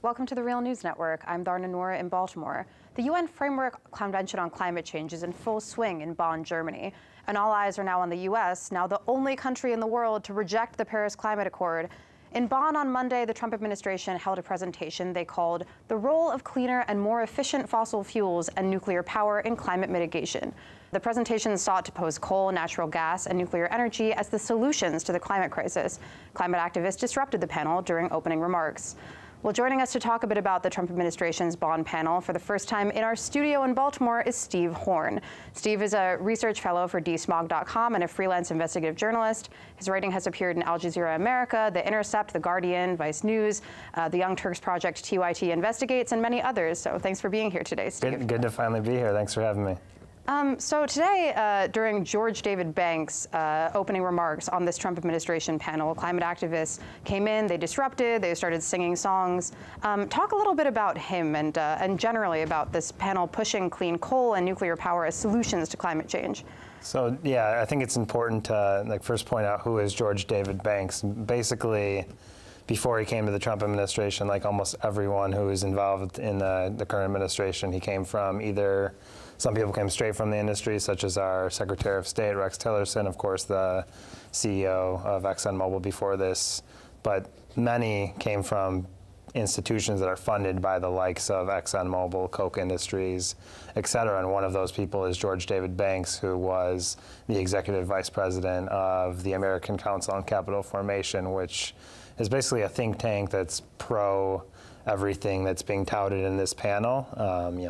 Welcome to the Real News Network. I'm Darna Noor in Baltimore. The UN Framework Convention on Climate Change is in full swing in Bonn, Germany. And all eyes are now on the U.S., now the only country in the world to reject the Paris Climate Accord. In Bonn on Monday, the Trump administration held a presentation they called "The Role of Cleaner and More Efficient Fossil Fuels and Nuclear Power in Climate Mitigation." The presentation sought to pose coal, natural gas, and nuclear energy as the solutions to the climate crisis. Climate activists disrupted the panel during opening remarks. Well, joining us to talk a bit about the Trump administration's Bonn panel for the first time in our studio in Baltimore is Steve Horn. Steve is a research fellow for dsmog.com and a freelance investigative journalist. His writing has appeared in Al Jazeera America, The Intercept, The Guardian, Vice News, the Young Turks Project, TYT Investigates, and many others. So thanks for being here today, Steve. Good to finally be here. Thanks for having me. So today, during George David Banks' opening remarks on this Trump administration panel, climate activists came in, they disrupted, they started singing songs. Talk a little bit about him and generally about this panel pushing clean coal and nuclear power as solutions to climate change. So yeah, I think it's important to first point out who is George David Banks. Basically, before he came to the Trump administration, like almost everyone who is involved in the current administration, he came from either, some people came straight from the industry, such as our Secretary of State, Rex Tillerson, of course, the CEO of ExxonMobil before this, but many came from institutions that are funded by the likes of ExxonMobil, Koch Industries, et cetera. And one of those people is George David Banks, who was the executive vice president of the American Council on Capital Formation, which is basically a think tank that's pro everything that's being touted in this panel.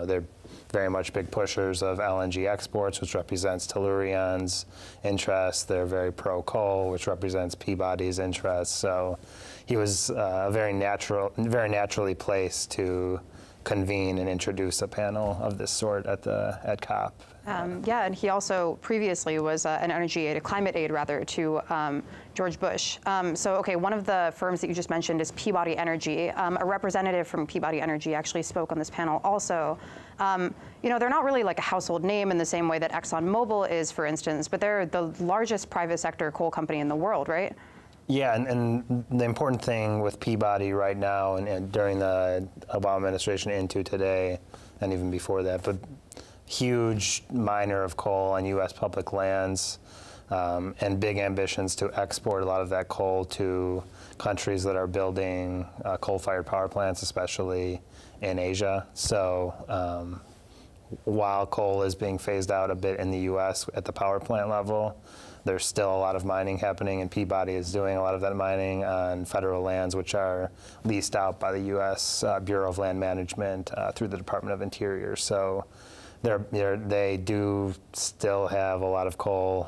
They're very much big pushers of LNG exports, which represents Tellurian's interests. They're very pro-coal, which represents Peabody's interests. So he was very naturally placed to convene and introduce a panel of this sort at COP. Yeah, and he also previously was an energy aide, a climate aide rather, to George Bush. So, okay, one of the firms that you just mentioned is Peabody Energy. A representative from Peabody Energy actually spoke on this panel also. They're not really like a household name in the same way that ExxonMobil is, for instance, but they're the largest private sector coal company in the world, right? Yeah, and the important thing with Peabody right now and during the Obama administration into today, and even before that, but huge miner of coal on U.S. public lands and big ambitions to export a lot of that coal to countries that are building coal-fired power plants, especially in Asia. So while coal is being phased out a bit in the U.S. at the power plant level, there's still a lot of mining happening, and Peabody is doing a lot of that mining on federal lands, which are leased out by the U.S. Bureau of Land Management through the Department of Interior. So they do still have a lot of coal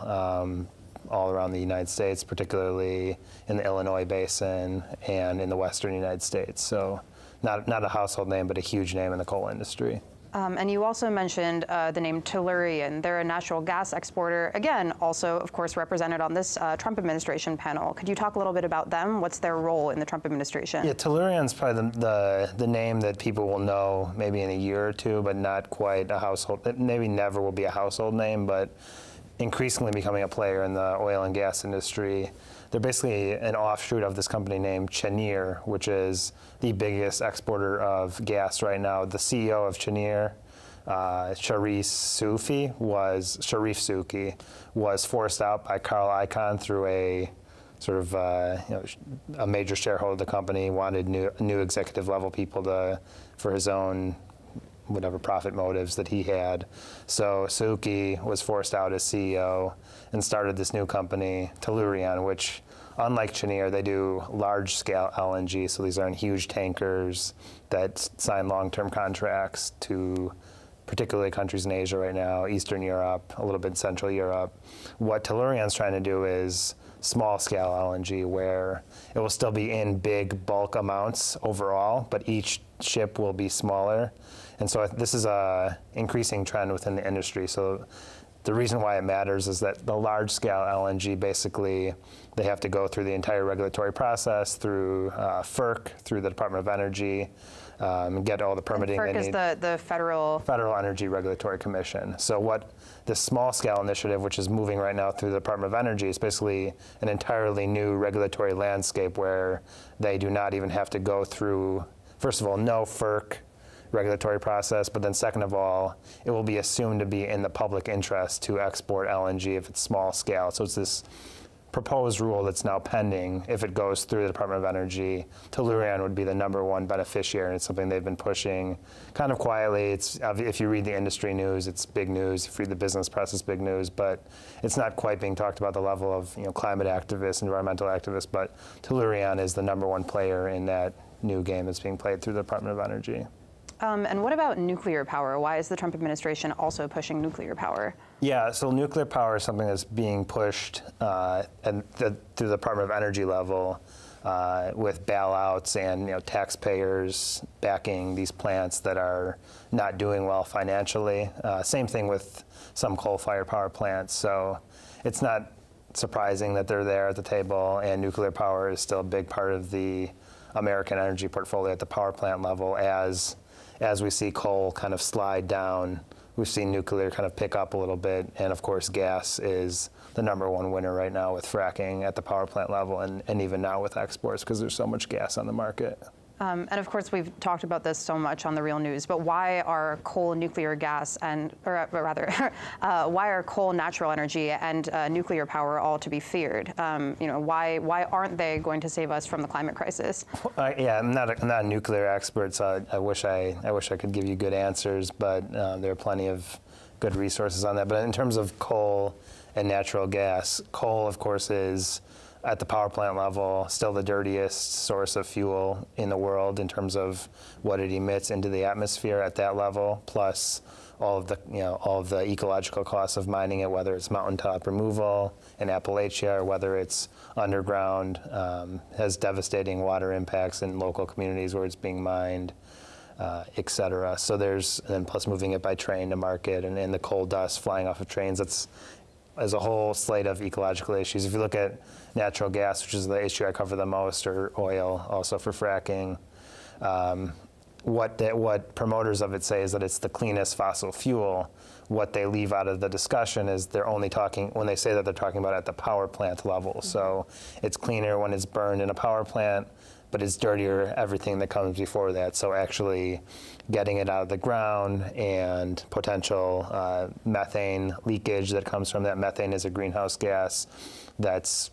all around the United States, particularly in the Illinois Basin and in the western United States. So not a household name, but a huge name in the coal industry. And you also mentioned the name Tellurian. They're a natural gas exporter, again, also, of course, represented on this Trump administration panel. Could you talk a little bit about them? What's their role in the Trump administration? Yeah, Tellurian's probably the name that people will know maybe in a year or two, but not quite a household. It maybe never will be a household name, but increasingly becoming a player in the oil and gas industry. They're basically an offshoot of this company named Cheniere, which is the biggest exporter of gas right now. The CEO of Cheniere, Sharif Souki, was forced out by Carl Icahn through a sort of a major shareholder of the company, wanted new executive level people for his own whatever profit motives that he had. So Souki was forced out as CEO and started this new company, Tellurian, which, unlike Cheniere, they do large-scale LNG. So these are in huge tankers that sign long-term contracts to particularly countries in Asia right now, Eastern Europe, a little bit Central Europe. What Tellurian's trying to do is small-scale LNG, where it will still be in big bulk amounts overall, but each ship will be smaller. And so this is a increasing trend within the industry. So the reason why it matters is that the large-scale LNG, basically, they have to go through the entire regulatory process, through FERC, through the Department of Energy, get all the permitting they need. FERC is the Federal Energy Regulatory Commission. So what this small-scale initiative, which is moving right now through the Department of Energy, is basically an entirely new regulatory landscape where they do not even have to go through first of all, no FERC regulatory process, but then second of all, it will be assumed to be in the public interest to export LNG if it's small scale. So it's this proposed rule that's now pending. If it goes through the Department of Energy, Tellurian would be the #1 beneficiary, and it's something they've been pushing kind of quietly. It's, if you read the industry news, it's big news. If you read the business press, it's big news, but it's not quite being talked about the level of climate activists, environmental activists, but Tellurian is the #1 player in that new game that's being played through the Department of Energy. And what about nuclear power? Why is the Trump administration also pushing nuclear power? Yeah, so nuclear power is something that's being pushed through the Department of Energy level with bailouts and taxpayers backing these plants that are not doing well financially. Same thing with some coal-fired power plants. So it's not surprising that they're there at the table, and nuclear power is still a big part of the American energy portfolio at the power plant level. As we see coal kind of slide down, we've seen nuclear kind of pick up a little bit, and of course gas is the #1 winner right now with fracking at the power plant level, and even now with exports because there's so much gas on the market. And of course, we've talked about this so much on The Real News, but why are coal, nuclear, gas, why are coal, natural energy, and nuclear power all to be feared? Why aren't they going to save us from the climate crisis? Yeah, I'm not a nuclear expert, so I wish I could give you good answers, but there are plenty of good resources on that. But in terms of coal and natural gas, coal, of course, is at the power plant level, still the dirtiest source of fuel in the world in terms of what it emits into the atmosphere at that level, plus all of the ecological costs of mining it, whether it's mountaintop removal in Appalachia or whether it's underground, has devastating water impacts in local communities where it's being mined, et cetera. So and plus moving it by train to market and the coal dust flying off of trains, as a whole slate of ecological issues. If you look at natural gas, which is the issue I cover the most, or oil, also for fracking, what promoters of it say is that it's the cleanest fossil fuel. What they leave out of the discussion is they're only talking, when they say that they're talking about at the power plant level. Mm-hmm. So it's cleaner when it's burned in a power plant, but it's dirtier everything that comes before that. So actually getting it out of the ground and potential methane leakage that comes from that. Methane is a greenhouse gas that's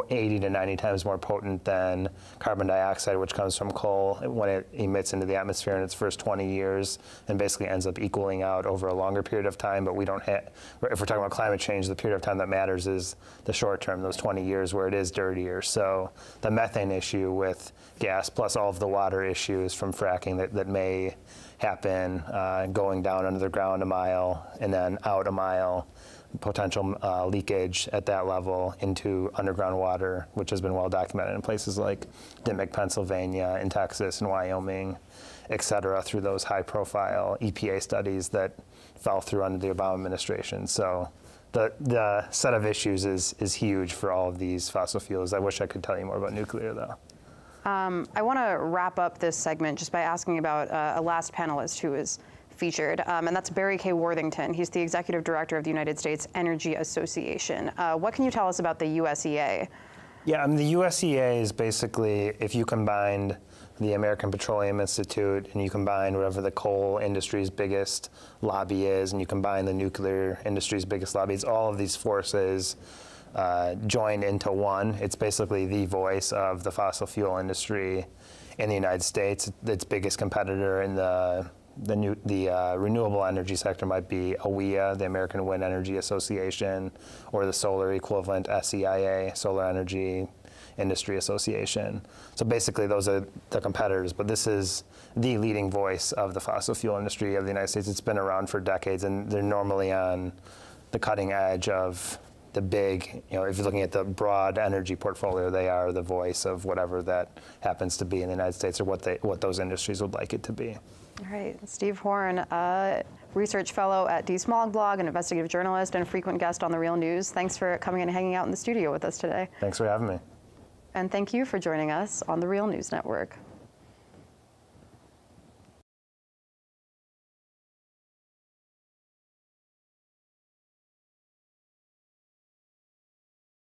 80 to 90 times more potent than carbon dioxide, which comes from coal when it emits into the atmosphere in its first 20 years and basically ends up equaling out over a longer period of time. But we don't have, if we're talking about climate change, the period of time that matters is the short term, those 20 years where it is dirtier. So the methane issue with gas plus all of the water issues from fracking that may happen, going down under the ground a mile and then out a mile, potential leakage at that level into underground water, which has been well documented in places like Dimock, Pennsylvania, in Texas and Wyoming, et cetera, through those high-profile EPA studies that fell through under the Obama administration. So the set of issues is huge for all of these fossil fuels. I wish I could tell you more about nuclear, though. I want to wrap up this segment just by asking about a last panelist who is featured, and that's Barry K. Worthington. He's the executive director of the United States Energy Association. What can you tell us about the USEA? Yeah, the USEA is basically, if you combined the American Petroleum Institute and you combine whatever the coal industry's biggest lobby is, and you combine the nuclear industry's biggest lobbies, all of these forces joined into one. It's basically the voice of the fossil fuel industry in the United States. Its biggest competitor in the renewable energy sector might be AWEA, the American Wind Energy Association, or the solar equivalent SEIA, Solar Energy Industry Association. So basically those are the competitors, but this is the leading voice of the fossil fuel industry of the United States. It's been around for decades, and they're normally on the cutting edge of the big, if you're looking at the broad energy portfolio, they are the voice of whatever that happens to be in the United States or what those industries would like it to be. All right, Steve Horn, research fellow at DSmog Blog, an investigative journalist and a frequent guest on The Real News. Thanks for coming and hanging out in the studio with us today. Thanks for having me. And thank you for joining us on The Real News Network.